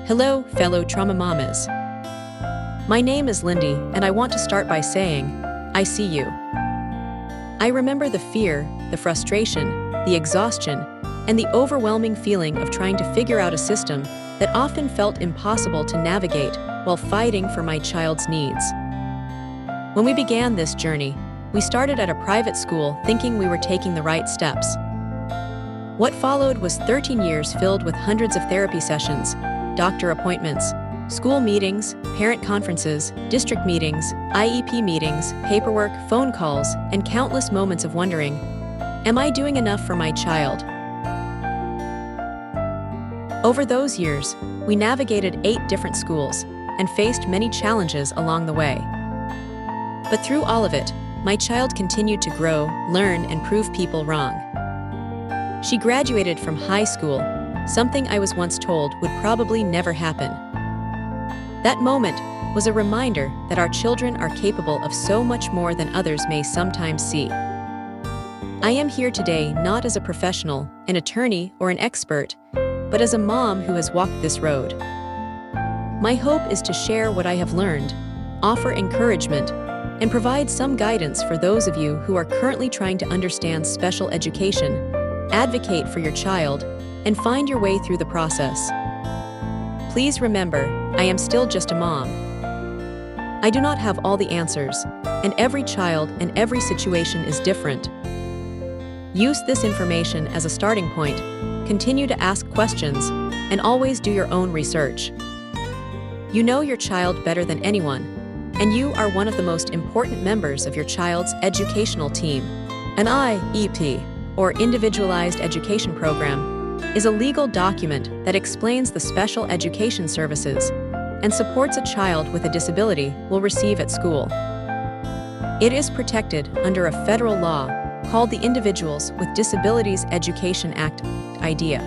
Hello, fellow trauma mamas. My name is Lindy, and I want to start by saying, I see you. I remember the fear, the frustration, the exhaustion, and the overwhelming feeling of trying to figure out a system that often felt impossible to navigate while fighting for my child's needs. When we began this journey, we started at a private school thinking we were taking the right steps. What followed was 13 years filled with hundreds of therapy sessions, doctor appointments, school meetings, parent conferences, district meetings, IEP meetings, paperwork, phone calls, and countless moments of wondering, am I doing enough for my child? Over those years, we navigated 8 different schools and faced many challenges along the way. But through all of it, my child continued to grow, learn, and prove people wrong. She graduated from high school, something I was once told would probably never happen. That moment was a reminder that our children are capable of so much more than others may sometimes see. I am here today not as a professional, an attorney, or an expert, but as a mom who has walked this road. My hope is to share what I have learned, offer encouragement, and provide some guidance for those of you who are currently trying to understand special education, advocate for your child, and find your way through the process. Please remember, I am still just a mom. I do not have all the answers, and every child and every situation is different. Use this information as a starting point, continue to ask questions, and always do your own research. You know your child better than anyone, and you are one of the most important members of your child's educational team. An IEP, or Individualized Education Program, is a legal document that explains the special education services and supports a child with a disability will receive at school. It is protected under a federal law called the Individuals with Disabilities Education Act, IDEA.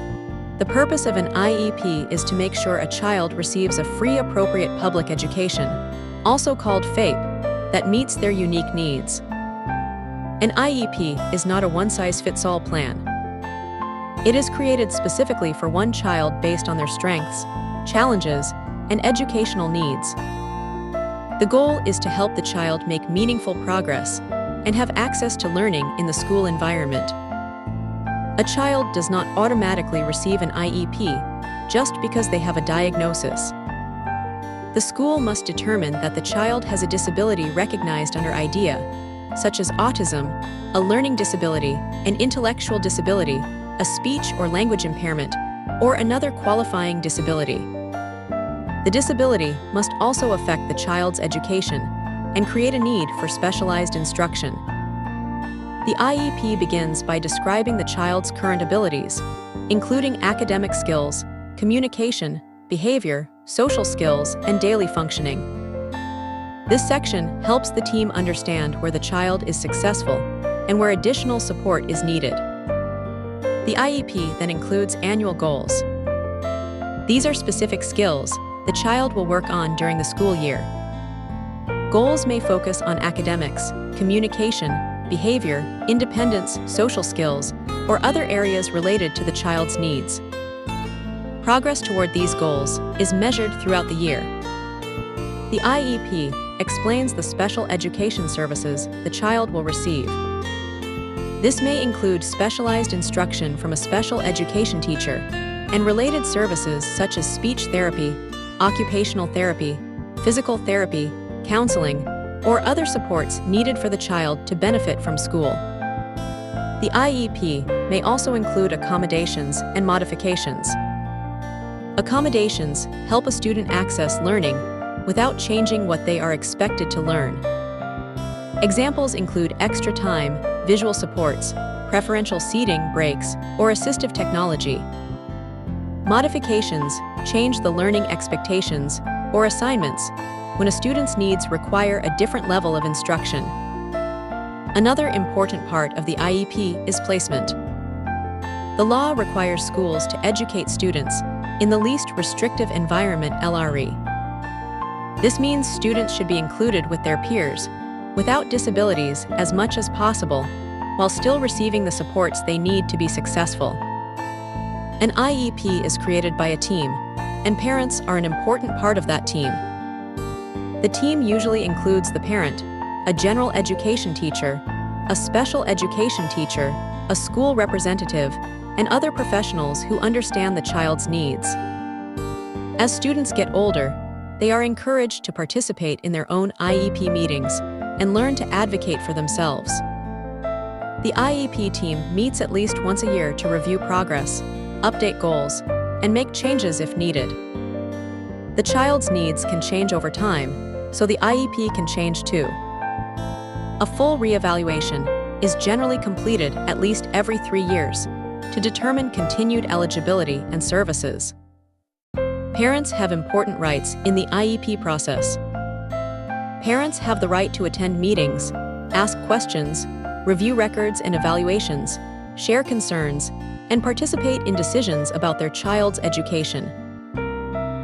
The purpose of an IEP is to make sure a child receives a free appropriate public education, also called FAPE, that meets their unique needs. An IEP is not a one-size-fits-all plan. It is created specifically for one child based on their strengths, challenges, and educational needs. The goal is to help the child make meaningful progress and have access to learning in the school environment. A child does not automatically receive an IEP just because they have a diagnosis. The school must determine that the child has a disability recognized under IDEA, such as autism, a learning disability, an intellectual disability, a speech or language impairment, or another qualifying disability. The disability must also affect the child's education and create a need for specialized instruction. The IEP begins by describing the child's current abilities, including academic skills, communication, behavior, social skills, and daily functioning. This section helps the team understand where the child is successful and where additional support is needed. The IEP then includes annual goals. These are specific skills the child will work on during the school year. Goals may focus on academics, communication, behavior, independence, social skills, or other areas related to the child's needs. Progress toward these goals is measured throughout the year. The IEP explains the special education services the child will receive. This may include specialized instruction from a special education teacher and related services such as speech therapy, occupational therapy, physical therapy, counseling, or other supports needed for the child to benefit from school. The IEP may also include accommodations and modifications. Accommodations help a student access learning without changing what they are expected to learn. Examples include extra time, visual supports, preferential seating, breaks, or assistive technology. Modifications change the learning expectations or assignments when a student's needs require a different level of instruction. Another important part of the IEP is placement. The law requires schools to educate students in the least restrictive environment (LRE). This means students should be included with their peers, without disabilities as much as possible, while still receiving the supports they need to be successful. An IEP is created by a team, and parents are an important part of that team. The team usually includes the parent, a general education teacher, a special education teacher, a school representative, and other professionals who understand the child's needs. As students get older, they are encouraged to participate in their own IEP meetings and learn to advocate for themselves. The IEP team meets at least once a year to review progress, update goals, and make changes if needed. The child's needs can change over time, so the IEP can change too. A full reevaluation is generally completed at least every 3 years to determine continued eligibility and services. Parents have important rights in the IEP process. Parents have the right to attend meetings, ask questions, review records and evaluations, share concerns, and participate in decisions about their child's education.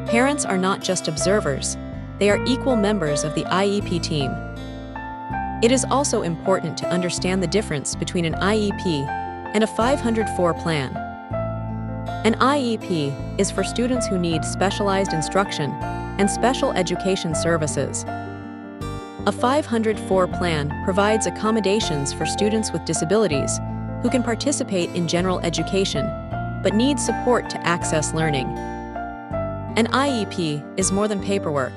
Parents are not just observers, they are equal members of the IEP team. It is also important to understand the difference between an IEP and a 504 plan. An IEP is for students who need specialized instruction and special education services. A 504 plan provides accommodations for students with disabilities who can participate in general education but need support to access learning. An IEP is more than paperwork.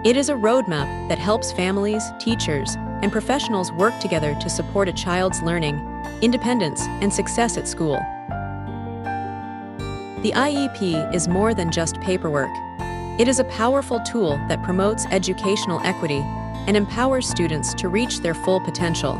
It is a roadmap that helps families, teachers, and professionals work together to support a child's learning, independence, and success at school. The IEP is more than just paperwork. It is a powerful tool that promotes educational equity and empowers students to reach their full potential.